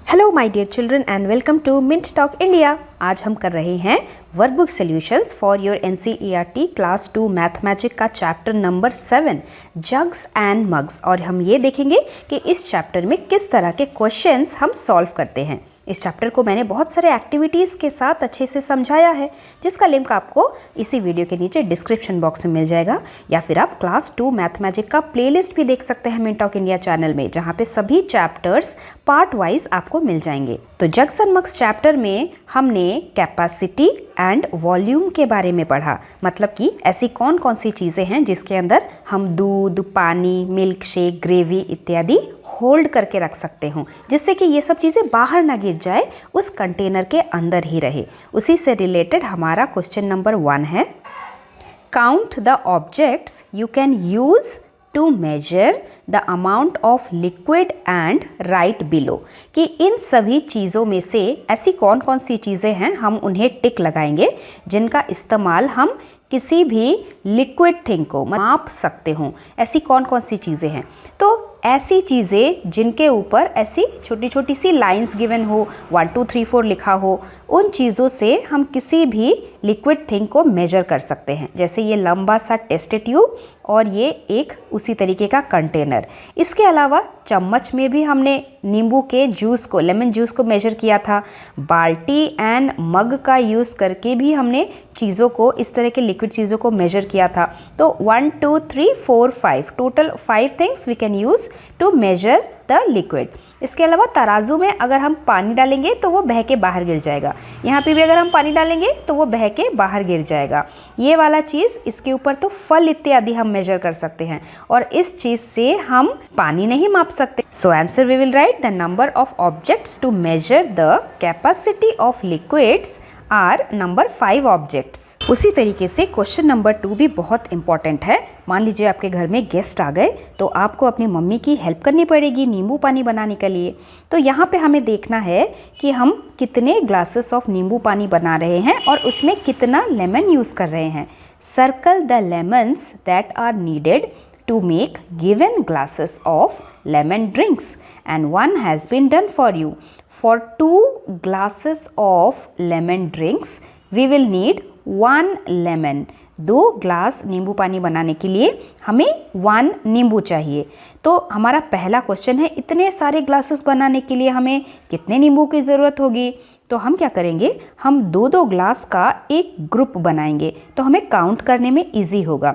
Hello my dear children and welcome to mint talk India. आज हम कर रहे हैं workbook solutions for your NCERT class 2 mathematics का chapter number 7 jugs and mugs. और हम ये देखेंगे कि इस चैप्टर में किस तरह के क्वेश्चंस हम सॉल्व करते हैं। इस चैप्टर को मैंने बहुत सारे एक्टिविटीज़ के साथ अच्छे से समझाया है, जिसका लिंक आपको इसी वीडियो के नीचे डिस्क्रिप्शन बॉक्स में मिल जाएगा, या फिर आप क्लास 2 मैथमेटिक्स का प्लेलिस्ट भी देख सकते हैं मिंट टॉक इंडिया चैनल में, जहाँ पे सभी चैप्टर्स पार्ट वाइज आपको मिल जाएंगे। तो जग्स एंड मग्स चैप्टर में हमने कैपेसिटी एंड वॉल्यूम के बारे में पढ़ा, मतलब कि ऐसी कौन कौन सी चीज़ें हैं जिसके अंदर हम दूध, पानी, मिल्क शेक, ग्रेवी इत्यादि होल्ड करके रख सकते हो, जिससे कि ये सब चीज़ें बाहर ना गिर जाए, उस कंटेनर के अंदर ही रहे। उसी से रिलेटेड हमारा क्वेश्चन नंबर 1 है, count the objects you can use to measure the amount of liquid and write below, कि इन सभी चीज़ों में से ऐसी कौन कौन सी चीज़ें हैं, हम उन्हें टिक लगाएंगे जिनका इस्तेमाल हम किसी भी लिक्विड थिंग को माप सकते हो। ऐसी कौन कौन सी चीज़ें हैं? तो ऐसी चीज़ें जिनके ऊपर ऐसी छोटी छोटी सी लाइंस गिवन हो, 1 2 3 4 लिखा हो, उन चीज़ों से हम किसी भी लिक्विड थिंग को मेजर कर सकते हैं। जैसे ये लंबा सा टेस्ट ट्यूब और ये एक उसी तरीके का कंटेनर। इसके अलावा चम्मच में भी हमने नींबू के जूस को, लेमन जूस को मेजर किया था। बाल्टी एंड मग का यूज़ करके भी हमने चीज़ों को, इस तरह के लिक्विड चीज़ों को मेजर किया था। तो 1 2 3 4 5 total 5 things we can use to measure the liquid. इसके अलावा तराजू में अगर हम पानी डालेंगे तो वो बह के बाहर गिर जाएगा। यहाँ पे भी अगर हम पानी डालेंगे तो वो बह के बाहर गिर जाएगा। ये वाला चीज़, इसके ऊपर तो फल इत्यादि हम मेजर कर सकते हैं, और इस चीज़ से हम पानी नहीं माप सकते। So answer we will write the number of objects to measure the capacity of liquids are number 5 objects. उसी तरीके से क्वेश्चन नंबर 2 भी बहुत इंपॉर्टेंट है। मान लीजिए आपके घर में गेस्ट आ गए, तो आपको अपनी मम्मी की हेल्प करनी पड़ेगी नींबू पानी बनाने के लिए। तो यहाँ पे हमें देखना है कि हम कितने ग्लासेस ऑफ नींबू पानी बना रहे हैं और उसमें कितना लेमन यूज़ कर रहे हैं। Circle the lemons that are needed to make given glasses of lemon drinks and 1 has been done for you. For 2 glasses of lemon drinks, we will need 1 lemon. 2 glass नींबू पानी बनाने के लिए हमें 1 नींबू चाहिए। तो हमारा पहला क्वेश्चन है, इतने सारे ग्लासेस बनाने के लिए हमें कितने नींबू की ज़रूरत होगी? तो हम क्या करेंगे, हम 2-2 ग्लास का एक ग्रुप बनाएंगे, तो हमें काउंट करने में इजी होगा।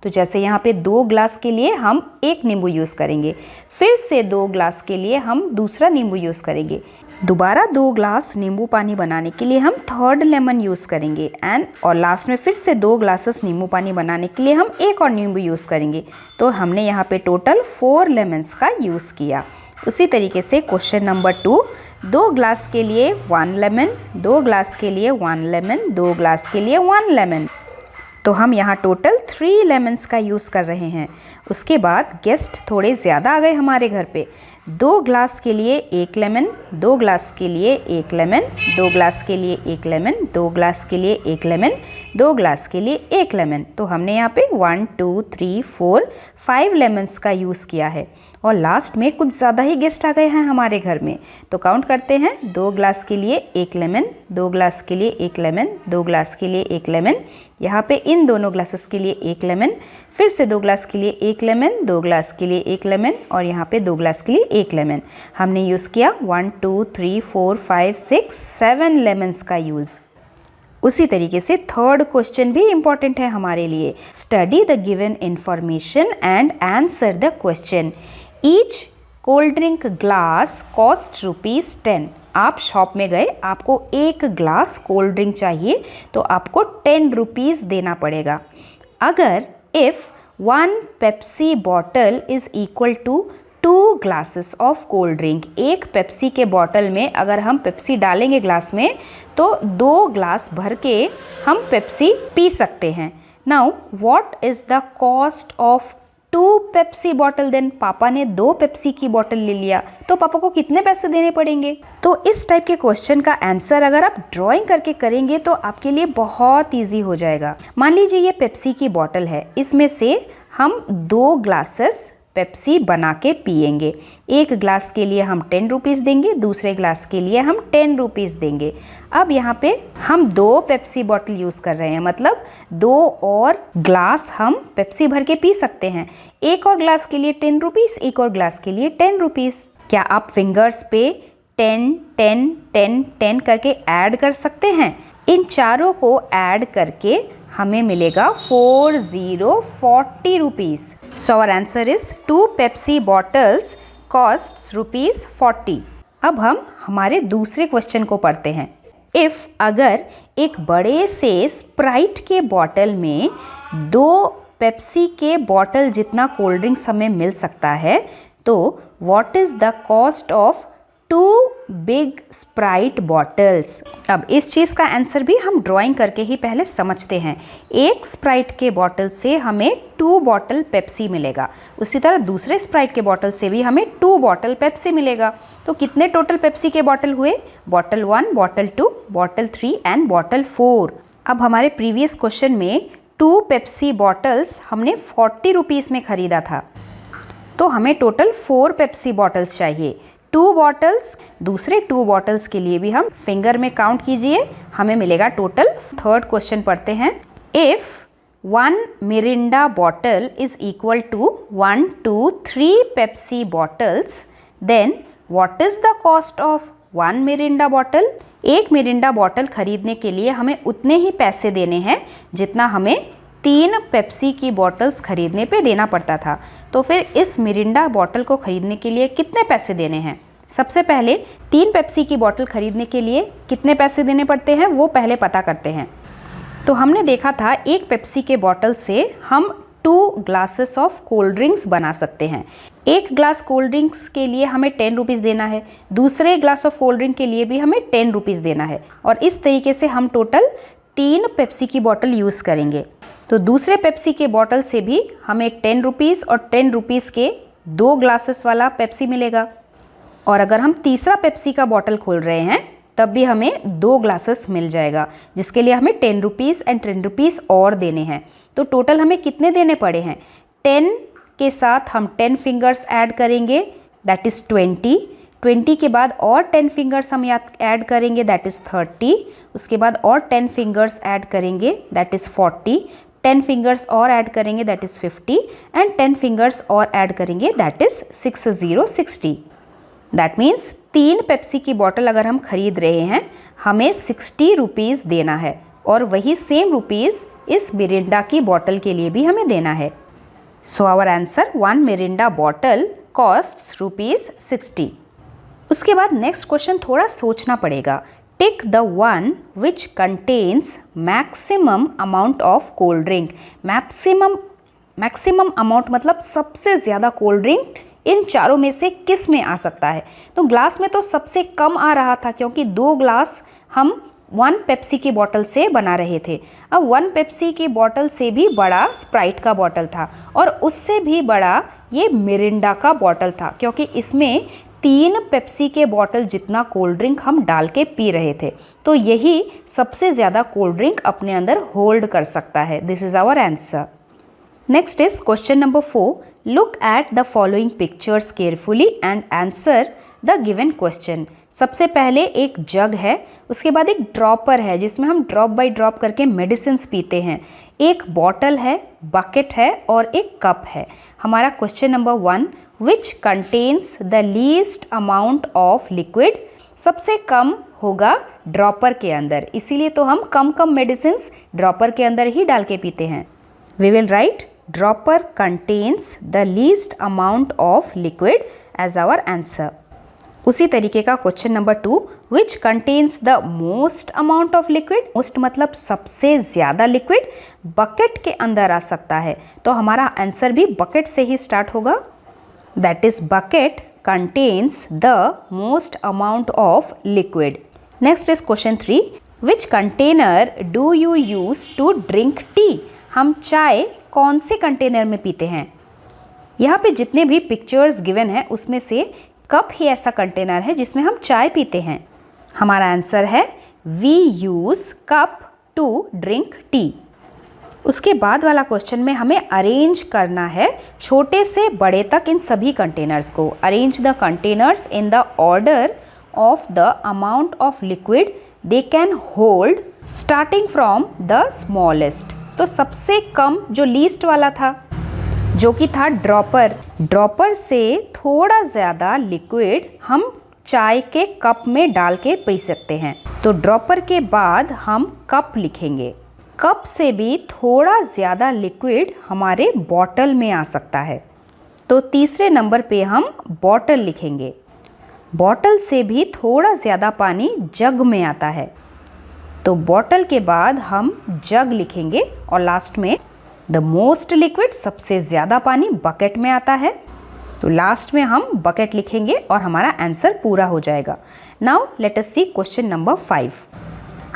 तो जैसे यहाँ पे 2 ग्लास के लिए हम 1 नींबू यूज़ करेंगे, फिर से 2 ग्लास के लिए हम दूसरा नींबू यूज़ करेंगे, दोबारा 2 ग्लास नींबू पानी बनाने के लिए हम 3rd लेमन यूज़ करेंगे, और लास्ट में फिर से 2 ग्लासेस नींबू पानी बनाने के लिए हम एक और नींबू यूज़ करेंगे। तो हमने यहाँ पे टोटल 4 लेमन्स का यूज़ किया। उसी तरीके से क्वेश्चन नंबर 2, 2 ग्लास के लिए 1 लेमन, 2 ग्लास के लिए 1 लेमन, 2 ग्लास के लिए 1 लेमन। तो हम यहाँ टोटल 3 लेमन्स का यूज़ कर रहे हैं। उसके बाद गेस्ट थोड़े ज़्यादा आ गए हमारे घर पे। 2 ग्लास के लिए 1 लेमन, 2 ग्लास के लिए 1 लेमन, 2 ग्लास के लिए 1 लेमन, 2 ग्लास के लिए 1 लेमन, 2 ग्लास के लिए 1 लेमन। तो हमने यहाँ पे 1 2 3 4 5 लेमन्स का यूज़ किया है। और लास्ट में कुछ ज़्यादा ही गेस्ट आ गए हैं हमारे घर में, तो काउंट करते हैं। 2 ग्लास के लिए 1 लेमन, 2 ग्लास के लिए 1 लेमन, 2 ग्लास के लिए 1 लेमन, यहाँ पे इन दोनों ग्लासेस के लिए 1 लेमन, फिर से 2 ग्लास के लिए 1 लेमन, 2 ग्लास के लिए 1 लेमन, और यहाँ पे 2 ग्लास के लिए 1 लेमन। हमने यूज़ किया 1 2 3 4 5 6 7 लेमन्स का यूज़। उसी तरीके से 3rd क्वेश्चन भी इम्पॉर्टेंट है हमारे लिए। Study the given information and answer the question. Each cold drink glass cost ₹10। आप शॉप में गए, आपको 1 ग्लास कोल्ड ड्रिंक चाहिए, तो आपको 10 रुपीज़ देना पड़ेगा। अगर if 1 Pepsi bottle is equal to 2 glasses of cold drink, एक पेप्सी के बॉटल में अगर हम पेप्सी डालेंगे ग्लास में, तो 2 ग्लास भर के हम पेप्सी पी सकते हैं। Now what is the cost of 2 Pepsi bottle? Then पापा ने 2 पेप्सी की बॉटल ले लिया, तो पापा को कितने पैसे देने पड़ेंगे? तो इस टाइप के क्वेश्चन का आंसर अगर आप ड्राइंग करके करेंगे तो आपके लिए बहुत ईजी हो जाएगा। मान लीजिए ये पेप्सी की बॉटल है, इसमें से हम 2 ग्लासेस पेप्सी बना के पिएंगे। एक ग्लास के लिए हम 10 रुपीज़ देंगे, दूसरे ग्लास के लिए हम 10 रुपीज़ देंगे। अब यहाँ पे हम 2 पेप्सी बॉटल यूज़ कर रहे हैं, मतलब 2 और ग्लास हम पेप्सी भर के पी सकते हैं। एक और ग्लास के लिए 10 रुपीज़, एक और ग्लास के लिए 10 रुपीज़। क्या आप फिंगर्स पे 10, 10, 10, 10 करके ऐड कर सकते हैं? इन चारों को ऐड करके हमें मिलेगा 40 rupees. So our answer is 2 Pepsi bottles costs ₹40। अब हम हमारे दूसरे क्वेश्चन को पढ़ते हैं। इफ़ अगर एक बड़े से स्प्राइट के बॉटल में 2 पेप्सी के बॉटल जितना कोल्ड ड्रिंक्स हमें मिल सकता है, तो what is the cost of 2 big Sprite bottles? अब इस चीज़ का आंसर भी हम ड्राइंग करके ही पहले समझते हैं। एक स्प्राइट के बॉटल से हमें 2 बॉटल पेप्सी मिलेगा, उसी तरह दूसरे स्प्राइट के बॉटल से भी हमें 2 बॉटल पेप्सी मिलेगा। तो कितने टोटल पेप्सी के बॉटल हुए? Bottle 1, bottle 2, bottle 3 and bottle 4। अब हमारे प्रीवियस क्वेश्चन में 2 पेप्सी बॉटल्स हमने 40 रुपीज़ में ख़रीदा था, तो हमें टोटल 4 पेप्सी बॉटल्स चाहिए। 2 बॉटल्स, दूसरे 2 बॉटल्स के लिए भी हम फिंगर में काउंट कीजिए, हमें मिलेगा टोटल। थर्ड क्वेश्चन पढ़ते हैं। If 1 Mirinda bottle is equal to 1, 2, 3 Pepsi bottles, then what is the cost of 1 Mirinda bottle? एक मिरिंडा बॉटल खरीदने के लिए हमें उतने ही पैसे देने हैं जितना हमें 3 पेप्सी की बॉटल्स खरीदने पे देना पड़ता था। तो फिर इस मिरिंडा बॉटल को खरीदने के लिए कितने पैसे देने हैं? सबसे पहले 3 पेप्सी की बॉटल खरीदने के लिए कितने पैसे देने पड़ते हैं वो पहले पता करते हैं। तो हमने देखा था एक पेप्सी के बॉटल से हम 2 ग्लासेस ऑफ कोल्ड ड्रिंक्स बना सकते हैं। एक ग्लास कोल्ड ड्रिंक्स के लिए हमें 10 रुपीज़ देना है, दूसरे ग्लास ऑफ कोल्ड ड्रिंक के लिए भी हमें 10 रुपीज़ देना है, और इस तरीके से हम टोटल 3 पेप्सी की बॉटल यूज़ करेंगे। तो दूसरे पेप्सी के बॉटल से भी हमें 10 रुपीज़ और 10 रुपीज़ के 2 ग्लासेस वाला पेप्सी मिलेगा। और अगर हम तीसरा पेप्सी का बॉटल खोल रहे हैं तब भी हमें 2 ग्लासेस मिल जाएगा, जिसके लिए हमें 10 रुपीज़ एंड 10 रुपीज़ और देने हैं। तो टोटल हमें कितने देने पड़े हैं? 10 के साथ हम 10 फिंगर्स ऐड करेंगे, दैट इज़ 20। 20 के बाद और 10 फिंगर्स हम ऐड करेंगे, दैट इज़ 30। उसके बाद और 10 फिंगर्स ऐड करेंगे, दैट इज़ 40। 10 फिंगर्स और ऐड करेंगे, दैट इज़ 50। एंड 10 फिंगर्स और ऐड करेंगे, that is 60। That means 3 Pepsi की बॉटल अगर हम खरीद रहे हैं हमें 60 रुपीज़ देना है, और वही सेम रुपीज़ इस मिरिंडा की बॉटल के लिए भी हमें देना है। So our answer 1 Mirinda bottle costs ₹60। उसके बाद नेक्स्ट क्वेश्चन थोड़ा सोचना पड़ेगा। Tick the one which contains maximum amount of cold drink. Maximum amount मतलब सबसे ज़्यादा कोल्ड ड्रिंक इन चारों में से किस में आ सकता है? तो ग्लास में तो सबसे कम आ रहा था, क्योंकि 2 ग्लास हम 1 पेप्सी की बॉटल से बना रहे थे। अब 1 पेप्सी की बॉटल से भी बड़ा स्प्राइट का बॉटल था, और उससे भी बड़ा ये मिरिंडा का बॉटल था, क्योंकि इसमें 3 पेप्सी के बॉटल जितना कोल्ड ड्रिंक हम डाल के पी रहे थे। तो यही सबसे ज़्यादा कोल्ड ड्रिंक अपने अंदर होल्ड कर सकता है। This is our answer. Next is question number 4। Look at the following pictures carefully and answer the given question. सबसे पहले एक जग है, उसके बाद एक ड्रॉपर है जिसमें हम ड्रॉप बाय ड्रॉप करके मेडिसिन पीते हैं, एक बॉटल है, बकेट है और एक कप है। हमारा question number 1, which contains the least amount of liquid. सबसे कम होगा ड्रॉपर के अंदर, इसीलिए तो हम कम मेडिसिन ड्रॉपर के अंदर ही डाल के पीते हैं। We will write dropper contains the least amount of liquid as our answer. उसी तरीके का question number 2, which contains the most amount of liquid. Most मतलब सबसे ज़्यादा लिक्विड बकेट के अंदर आ सकता है, तो हमारा आंसर भी बकेट से ही स्टार्ट होगा, that is bucket contains the most amount of liquid. Next is question 3, which container do you use to drink tea. हम चाय कौन से कंटेनर में पीते हैं? यहाँ पे जितने भी पिक्चर्स गिवन हैं उसमें से कप ही ऐसा कंटेनर है जिसमें हम चाय पीते हैं। हमारा आंसर है we use cup to drink tea. उसके बाद वाला क्वेश्चन में हमें अरेंज करना है छोटे से बड़े तक इन सभी कंटेनर्स को। Arrange the containers in the order of the amount of liquid they can hold starting from the smallest. तो सबसे कम जो लीस्ट वाला था, जो कि था ड्रॉपर, ड्रॉपर से थोड़ा ज़्यादा लिक्विड हम चाय के कप में डाल के पी सकते हैं। तो ड्रॉपर के बाद हम कप लिखेंगे। कप से भी थोड़ा ज़्यादा लिक्विड हमारे बॉटल में आ सकता है, तो तीसरे नंबर पे हम बॉटल लिखेंगे। बॉटल से भी थोड़ा ज़्यादा पानी जग में आता है, तो बॉटल के बाद हम जग लिखेंगे। और लास्ट में द मोस्ट लिक्विड, सबसे ज़्यादा पानी बकेट में आता है, तो लास्ट में हम बकेट लिखेंगे और हमारा आंसर पूरा हो जाएगा। नाउ लेट अस सी क्वेश्चन नंबर 5।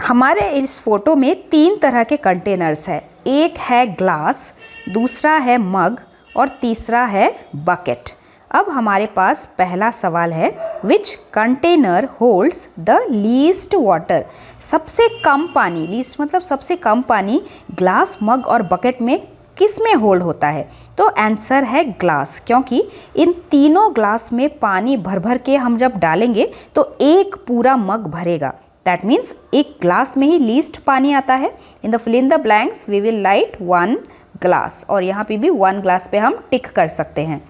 हमारे इस फोटो में 3 तरह के कंटेनर्स है। एक है ग्लास, दूसरा है मग और तीसरा है बकेट। अब हमारे पास पहला सवाल है, which container holds the least water. सबसे कम पानी, लीस्ट मतलब सबसे कम पानी ग्लास, मग और बकेट में किस में होल्ड होता है? तो आंसर है ग्लास, क्योंकि इन तीनों ग्लास में पानी भर भर के हम जब डालेंगे तो एक पूरा मग भरेगा। दैट मीन्स एक ग्लास में ही लीस्ट पानी आता है। In the fill in the blanks we will write 1 glass, और यहाँ पे भी 1 ग्लास पे हम टिक कर सकते हैं।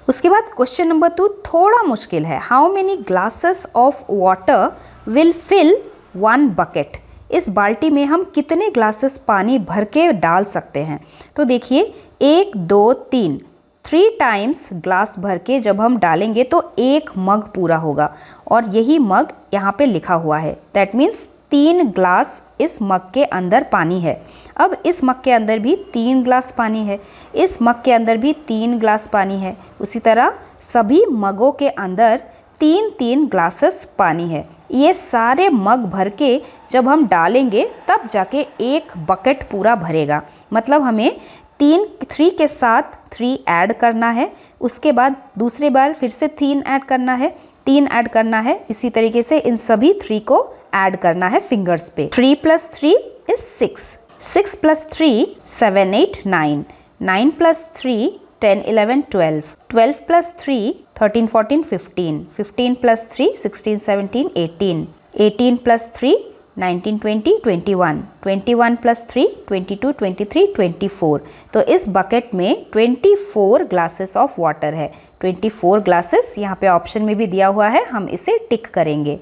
उसके बाद क्वेश्चन नंबर 2 थोड़ा मुश्किल है। How many glasses of water will fill 1 bucket. इस बाल्टी में हम कितने ग्लासेस पानी भर के डाल सकते हैं? तो देखिए 1 2 3, 3 टाइम्स ग्लास भर के जब हम डालेंगे तो एक मग पूरा होगा, और यही मग यहाँ पे लिखा हुआ है। दैट मीन्स 3 ग्लास इस मग के अंदर पानी है। अब इस मग के अंदर भी 3 ग्लास पानी है, इस मग के अंदर भी 3 ग्लास पानी है। उसी तरह सभी मगों के अंदर 3-3 ग्लासेस पानी है। ये सारे मग भर के जब हम डालेंगे तब जाके एक बकेट पूरा भरेगा। मतलब हमें 3 के साथ 3 ऐड करना है, उसके बाद दूसरे बार फिर से 3 ऐड करना है, 3 ऐड करना है। इसी तरीके से इन सभी 3 को ऐड करना है फिंगर्स पे। 3 + 3 is 6, 6 + 3 7 8 9, 9 + 3 10 11 12, 12 + 3 13 14 15, 15 + 3 16 17 18, 18 + 3 19 20 21, 21 + 3 22 23 24। तो इस बकेट में 24 ग्लासेस ऑफ वाटर है। 24 ग्लासेस यहाँ पे ऑप्शन में भी दिया हुआ है, हम इसे टिक करेंगे।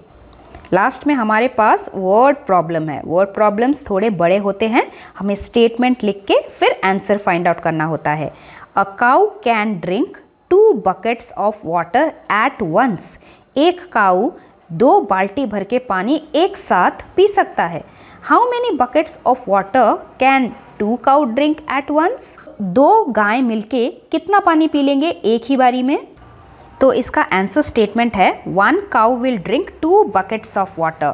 लास्ट में हमारे पास वर्ड प्रॉब्लम है। वर्ड प्रॉब्लम्स थोड़े बड़े होते हैं, हमें स्टेटमेंट लिख के फिर आंसर फाइंड आउट करना होता है। A cow can drink 2 buckets of water at once. एक काऊ 2 बाल्टी भर के पानी एक साथ पी सकता है। How many buckets of water can 2 cow drink at once. 2 गाय मिलके कितना पानी पी लेंगे एक ही बारी में? तो इसका आंसर स्टेटमेंट है 1 cow will drink 2 buckets of water.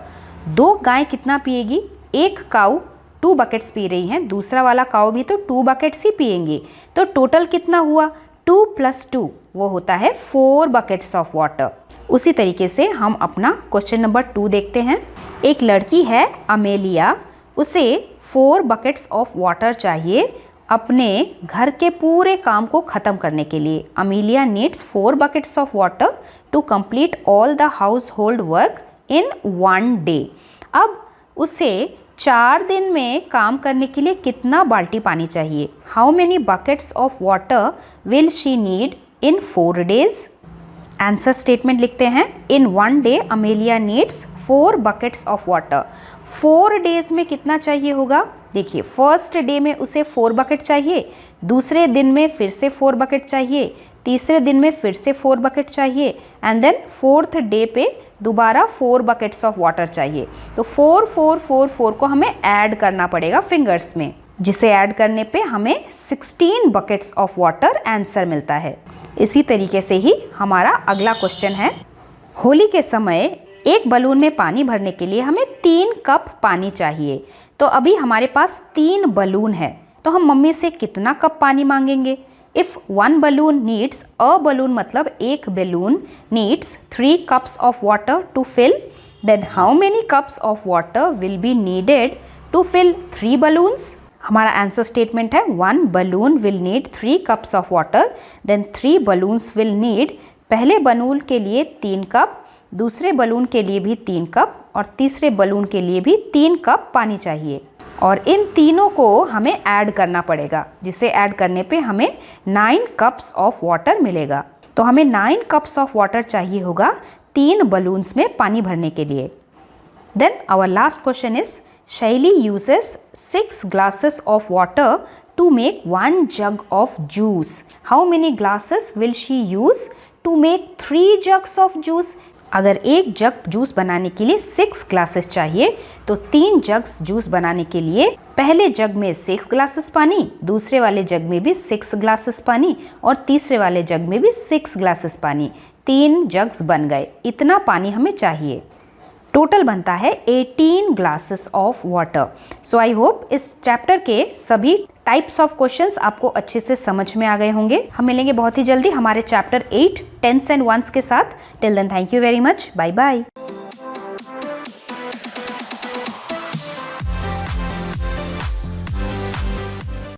2 गाय कितना पिएगी? एक काऊ 2 buckets पी रही हैं, दूसरा वाला काऊ भी तो 2 buckets ही पिएंगे। तो टोटल कितना हुआ? 2 + 2 वो होता है 4 buckets ऑफ वाटर। उसी तरीके से हम अपना क्वेश्चन नंबर 2 देखते हैं। एक लड़की है अमेलिया, उसे 4 buckets ऑफ वाटर चाहिए अपने घर के पूरे काम को ख़त्म करने के लिए। Amelia needs 4 buckets of water to complete all the household work in 1 day. अब उसे 4 दिन में काम करने के लिए कितना बाल्टी पानी चाहिए? How many buckets of water will she need in 4 days? Answer statement लिखते हैं। इन 1 day Amelia needs 4 buckets of water. 4 days में कितना चाहिए होगा? देखिए फर्स्ट डे में उसे 4 bucket चाहिए, दूसरे दिन में फिर से 4 bucket चाहिए, तीसरे दिन में फिर से 4 bucket चाहिए, एंड देन 4th डे पे दोबारा 4 buckets ऑफ वाटर चाहिए। तो 4 4 4 4 को हमें ऐड करना पड़ेगा फिंगर्स में, जिसे ऐड करने पे हमें 16 buckets ऑफ वाटर आंसर मिलता है। इसी तरीके से ही हमारा अगला क्वेश्चन है। होली के समय एक बलून में पानी भरने के लिए हमें 3 कप पानी चाहिए। तो अभी हमारे पास 3 बलून है, तो हम मम्मी से कितना कप पानी मांगेंगे? If 1 balloon needs, a balloon मतलब एक balloon needs 3 cups of water to fill, then how many cups of water will be needed to fill 3 balloons? हमारा आंसर स्टेटमेंट है 1 balloon will need 3 cups of water, then 3 balloons will need, पहले balloon के लिए 3 cup, दूसरे balloon के लिए भी 3 cup और तीसरे बलून के लिए भी 3 कप पानी चाहिए और इन तीनों को हमें ऐड करना पड़ेगा, जिसे ऐड करने पे हमें 9 कप्स ऑफ वाटर मिलेगा। तो हमें 9 कप्स ऑफ वाटर चाहिए होगा 3 बलून्स में पानी भरने के लिए। Then our last question is Shelly uses 6 glasses of water to make 1 jug of juice. How many glasses will she use to make 3 jugs of juice? अगर एक जग जूस बनाने के लिए 6 ग्लासेस चाहिए तो 3 जग्स जूस बनाने के लिए पहले जग में 6 ग्लासेस पानी, दूसरे वाले जग में भी 6 ग्लासेस पानी और तीसरे वाले जग में भी 6 ग्लासेस पानी, 3 जग्स बन गए। इतना पानी हमें चाहिए। टोटल बनता है 18 glasses of water. So I hope इस चैप्टर के सभी टाइप्स ऑफ क्वेश्चंस आपको अच्छे से समझ में आ गए होंगे। हम मिलेंगे बहुत ही जल्दी हमारे चैप्टर 8 10s and 1s के साथ। Till then thank you very much, bye bye.